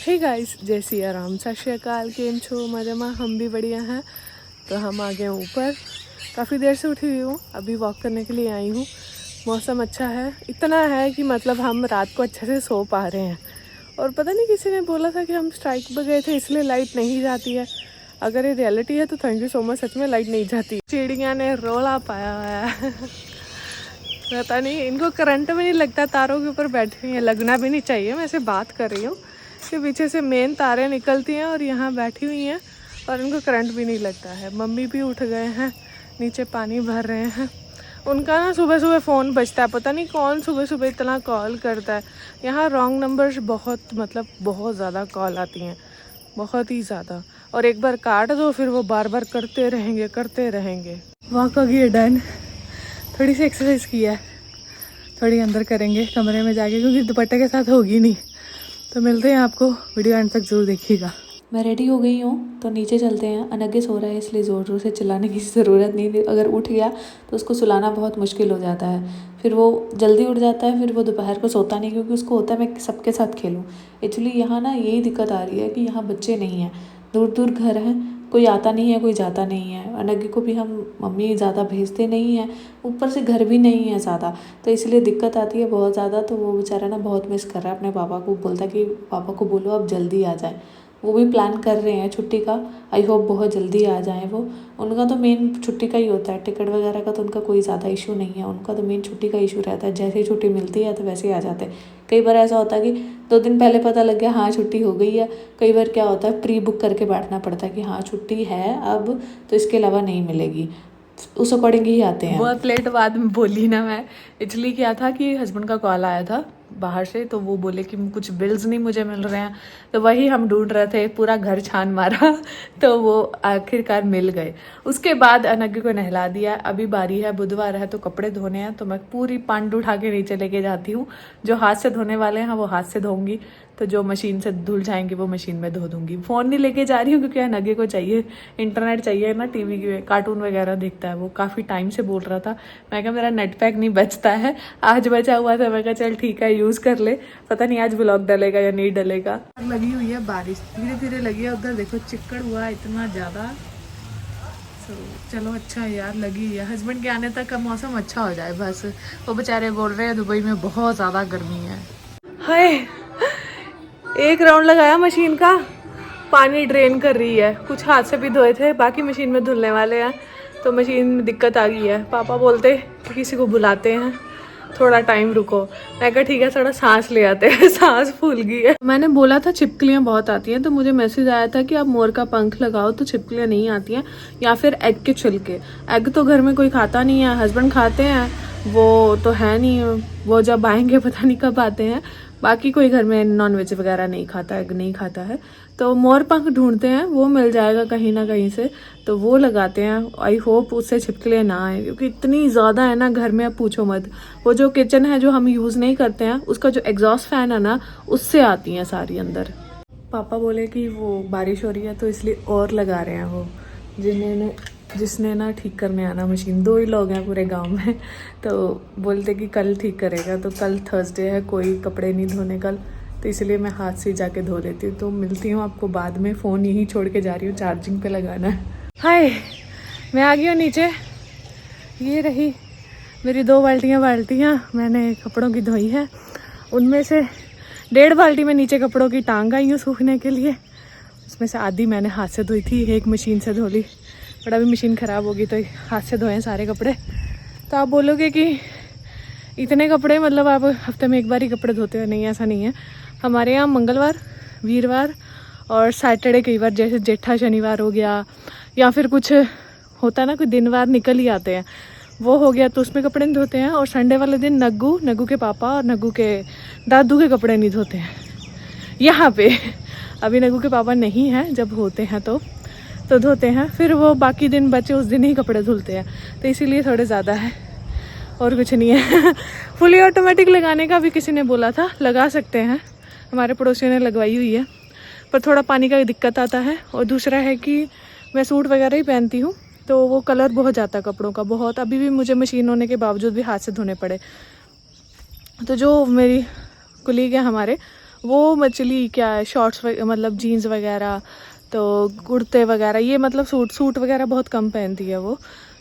Hey guys, जय सिया राम, सत श्री अकाल। केम छो मजामा? हम भी बढ़िया हैं। तो हम आ गए ऊपर। काफ़ी देर से उठी हुई हूँ, अभी वॉक करने के लिए आई हूँ। मौसम अच्छा है, इतना है कि मतलब हम रात को अच्छे से सो पा रहे हैं। और पता नहीं किसी ने बोला था कि हम स्ट्राइक पर गए थे इसलिए लाइट नहीं जाती है। अगर ये रियलिटी है तो थैंक यू सो मच, सच में लाइट नहीं जाती। चिड़िया ने रोला पाया हुआ है। पता नहीं, इनको करंट भी नहीं लगता, तारों के ऊपर बैठी हुई हैं। लगना भी नहीं चाहिए, मैं ऐसे बात कर रही हूँ कि पीछे से मेन तारें निकलती हैं और यहाँ बैठी हुई हैं और इनको करंट भी नहीं लगता है। मम्मी भी उठ गए हैं, नीचे पानी भर रहे हैं। उनका ना सुबह सुबह फ़ोन बजता है, पता नहीं कौन सुबह सुबह इतना कॉल करता है। यहाँ रॉन्ग नंबर्स बहुत ज़्यादा कॉल आती हैं, बहुत ही ज़्यादा। और एक बार काट दो फिर वो बार बार करते रहेंगे। वॉक हो गई डन। थोड़ी सी एक्सरसाइज की है, थोड़ी अंदर करेंगे कमरे में जाके, क्योंकि दुपट्टे के साथ होगी नहीं। तो मिलते हैं आपको, वीडियो एंड तक जरूर देखिएगा। मैं रेडी हो गई हूँ तो नीचे चलते हैं। अनगे सो रहा है इसलिए ज़ोर ज़ोर से चिल्लाने की ज़रूरत नहीं। अगर उठ गया तो उसको सुलाना बहुत मुश्किल हो जाता है। फिर वो जल्दी उठ जाता है, फिर वो दोपहर को सोता नहीं, क्योंकि उसको होता है मैं सबके साथ खेलूँ। एक्चुअली यहाँ ना यही दिक्कत आ रही है कि यहाँ बच्चे नहीं हैं, दूर दूर घर हैं, कोई आता नहीं है कोई जाता नहीं है। अनगे को भी हम मम्मी ज़्यादा भेजते नहीं हैं, ऊपर से घर भी नहीं है ज़्यादा, तो इसलिए दिक्कत आती है बहुत ज़्यादा। तो वो बेचारा ना बहुत मिस कर रहा है अपने पापा को, बोलता है कि पापा को बोलो अब जल्दी आ जाए। वो भी प्लान कर रहे हैं छुट्टी का, आई होप बहुत जल्दी आ जाएं वो। उनका तो मेन छुट्टी का ही होता है, टिकट वगैरह का तो उनका कोई ज़्यादा इशू नहीं है। उनका तो मेन छुट्टी का इशू रहता है, जैसे ही छुट्टी मिलती है तो वैसे ही आ जाते हैं। कई बार ऐसा होता है कि 2 दिन पहले पता लग गया हाँ छुट्टी हो गई है। कई बार क्या होता है प्री बुक करके बैठना पड़ता है कि हाँ छुट्टी है अब, तो इसके अलावा नहीं मिलेगी, उस अकॉर्डिंग ही आते हैं। बहुत लेट बाद में बोली ना मैं। एक्चुअली क्या था कि हस्बैंड का कॉल आया था बाहर से, तो वो बोले कि कुछ बिल्स नहीं मुझे मिल रहे हैं, तो वही हम ढूंढ रहे थे, पूरा घर छान मारा तो वो आखिरकार मिल गए। उसके बाद अनगी को नहला दिया। अभी बारी है, बुधवार है तो कपड़े धोने हैं, तो मैं पूरी पांड उठा के नीचे लेके जाती हूँ। जो हाथ से धोने वाले हैं वो हाथ से धोऊंगी, तो जो मशीन से धुल जाएंगे वो मशीन में धो दूंगी। फ़ोन नहीं लेके जा रही हूँ क्योंकि अनगे को चाहिए इंटरनेट, चाहिए ना, टीवी के कार्टून वगैरह देखता है वो। काफ़ी टाइम से बोल रहा था, मैं कहा मेरा नेट पैक नहीं बचता है, आज बचा हुआ था। मैं कहा चल ठीक है यूज़ कर ले, पता नहीं आज ब्लॉग डलेगा या नहीं डलेगा। लगी हुई है बारिश, धीरे धीरे लगी है। उधर देखो चिक्कड़ हुआ है इतना ज़्यादा। चलो अच्छा है यार, लगी है। हस्बैंड के आने तक का मौसम अच्छा हो जाए बस। वो बेचारे बोल रहे हैं दुबई में बहुत ज़्यादा गर्मी है। हाय, एक राउंड लगाया मशीन का, पानी ड्रेन कर रही है। कुछ हाथ से भी धोए थे, बाकी मशीन में धुलने वाले हैं, तो मशीन में दिक्कत आ गई है। पापा बोलते कि किसी को बुलाते हैं, थोड़ा टाइम रुको। मैं कहा ठीक है, थोड़ा सांस ले आते हैं सांस फूल गई है। मैंने बोला था छिपकलियाँ बहुत आती हैं, तो मुझे मैसेज आया था कि आप मोर का पंख लगाओ तो छिपकलियाँ नहीं आती हैं, या फिर एग के छिलके। एग तो घर में कोई खाता नहीं है, हस्बैंड खाते हैं, वो तो है नहीं, वो जब आएंगे पता नहीं कब आते हैं। बाकी कोई घर में नॉनवेज वगैरह नहीं खाता, एग नहीं खाता है। तो मोर पंख ढूंढते हैं, वो मिल जाएगा कहीं ना कहीं से, तो वो लगाते हैं। आई होप उससे छिपकलियाँ ना आए, क्योंकि इतनी ज़्यादा है ना घर में, अब पूछो मत। वो जो किचन है जो हम यूज़ नहीं करते हैं, उसका जो एग्जॉस्ट फैन है ना, उससे आती हैं सारी अंदर। पापा बोले कि वो बारिश हो रही है तो इसलिए और लगा रहे हैं वो, जिसने ना ठीक करने आना मशीन। 2 ही लोग हैं पूरे गांव में, तो बोलते कि कल ठीक करेगा। तो कल थर्सडे है, कोई कपड़े नहीं धोने कल, तो इसलिए मैं हाथ से जाके धो लेती हूँ। तो मिलती हूँ आपको बाद में, फ़ोन यहीं छोड़ के जा रही हूँ, चार्जिंग पे लगाना है। हाय, मैं आ गई हूँ नीचे। ये रही मेरी 2 बाल्टियाँ मैंने कपड़ों की धोई है। उनमें से 1.5 बाल्टी में नीचे कपड़ों की टांग आई हूँ सूखने के लिए। उसमें से आधी मैंने हाथ से धोई थी, एक मशीन से धो ली, बट अभी मशीन ख़राब होगी तो हाथ से धोए सारे कपड़े। तो आप बोलोगे कि इतने कपड़े, मतलब आप हफ्ते में एक बार ही कपड़े धोते हो? नहीं, ऐसा नहीं है। हमारे यहाँ मंगलवार, वीरवार और सैटरडे, कई बार जैसे जेठा शनिवार हो गया, या फिर कुछ होता है ना, कोई दिनवार निकल ही आते हैं, वो हो गया तो उसमें कपड़े नहीं धोते हैं। और संडे वाले दिन नग्गू के पापा और नग्गू के दादू के कपड़े नहीं धोते हैं यहाँ पे। अभी नग्गू के पापा नहीं हैं, जब होते हैं तो धोते हैं। फिर वो बाकी दिन बचे उस दिन ही कपड़े धुलते हैं, तो इसीलिए थोड़े ज़्यादा है, और कुछ नहीं है। फुली ऑटोमेटिक लगाने का भी किसी ने बोला था, लगा सकते हैं, हमारे पड़ोसियों ने लगवाई हुई है, पर थोड़ा पानी का दिक्कत आता है। और दूसरा है कि मैं सूट वगैरह ही पहनती हूँ, तो वो कलर बहुत जाता है कपड़ों का, बहुत। अभी भी मुझे मशीन होने के बावजूद भी हाथ से धोने पड़े। तो जो मेरी कुलीग है हमारे, वो मछली क्या है, शॉर्ट्स मतलब जीन्स वगैरह, तो कुर्ते वगैरह, ये मतलब सूट वगैरह बहुत कम पहनती है वो।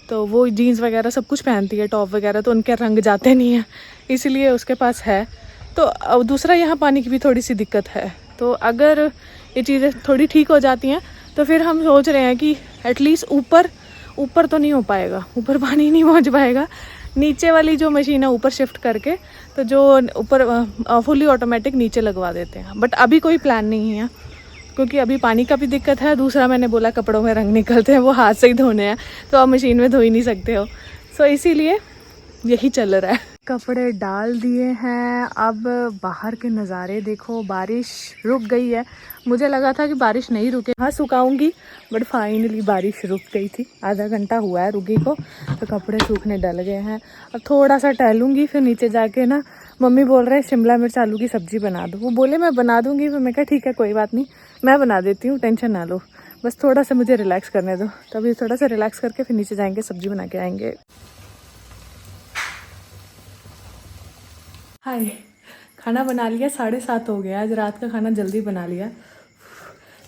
तो वो जीन्स वगैरह सब कुछ पहनती है, टॉप वगैरह, तो उनके रंग जाते नहीं हैं, इसीलिए उसके पास है। तो दूसरा यहाँ पानी की भी थोड़ी सी दिक्कत है। तो अगर ये चीज़ें थोड़ी ठीक हो जाती हैं तो फिर हम सोच रहे हैं कि एटलीस्ट ऊपर तो नहीं हो पाएगा, ऊपर पानी नहीं पहुँच पाएगा, नीचे वाली जो मशीन है ऊपर शिफ्ट करके, तो जो ऊपर फुली ऑटोमेटिक नीचे लगवा देते हैं। बट अभी कोई प्लान नहीं है, क्योंकि अभी पानी का भी दिक्कत है, दूसरा मैंने बोला कपड़ों में रंग निकलते हैं, वो हाथ से ही धोने हैं, तो आप मशीन में धो ही नहीं सकते हो। सो इसीलिए यही चल रहा है। कपड़े डाल दिए हैं, अब बाहर के नज़ारे देखो। बारिश रुक गई है, मुझे लगा था कि बारिश नहीं रुके, हाँ सुखाऊंगी, बट फाइनली बारिश रुक गई थी। आधा घंटा हुआ है रुकी को, तो कपड़े सूखने डल गए हैं। अब थोड़ा सा टहलूंगी, फिर नीचे जाके ना मम्मी बोल रहे हैं शिमला मिर्च आलू की सब्ज़ी बना दो। वो बोले मैं बना दूंगी, फिर मैं कहा ठीक है कोई बात नहीं, मैं बना देती हूँ, टेंशन ना लो, बस थोड़ा सा मुझे रिलैक्स करने दो। तभी थोड़ा सा रिलैक्स करके फिर नीचे जाएंगे, सब्ज़ी बना के आएंगे। हाय, खाना बना लिया, 7:30 हो गया। आज रात का खाना जल्दी बना लिया।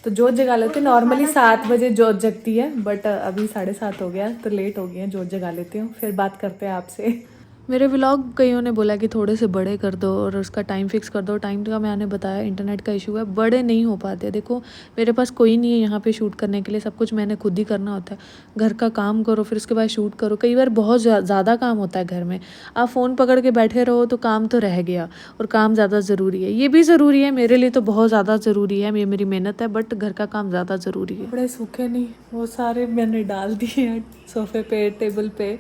तो जोत जगा लेते, नॉर्मली 7 बजे जोत जगती है, बट अभी 7:30 हो गया, तो लेट हो गया, जोत जगा लेती हूँ, फिर बात करते हैं आपसे। मेरे व्लॉग कईयों ने बोला कि थोड़े से बड़े कर दो और उसका टाइम फिक्स कर दो। टाइम का मैंने बताया इंटरनेट का इशू है, बड़े नहीं हो पाते। देखो मेरे पास कोई नहीं है यहाँ पे शूट करने के लिए, सब कुछ मैंने खुद ही करना होता है। घर का काम करो, फिर उसके बाद शूट करो, कई बार बहुत ज़्यादा काम होता है घर में। आप फ़ोन पकड़ के बैठे रहो तो काम तो रह गया, और काम ज़्यादा ज़रूरी है, ये भी ज़रूरी है मेरे लिए, तो बहुत ज़्यादा ज़रूरी है, ये मेरी मेहनत है, बट घर का काम ज़्यादा ज़रूरी है। कपड़े सूखे नहीं, वो सारे मैंने डाल दिए हैं सोफे पे, टेबल पे।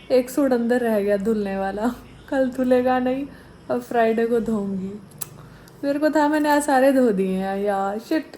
एक सूट अंदर रह गया धुलने वाला, कल धुलेगा नहीं, अब फ्राइडे को धोऊंगी। मेरे को था मैंने आज सारे धो दिए हैं यार, शिट।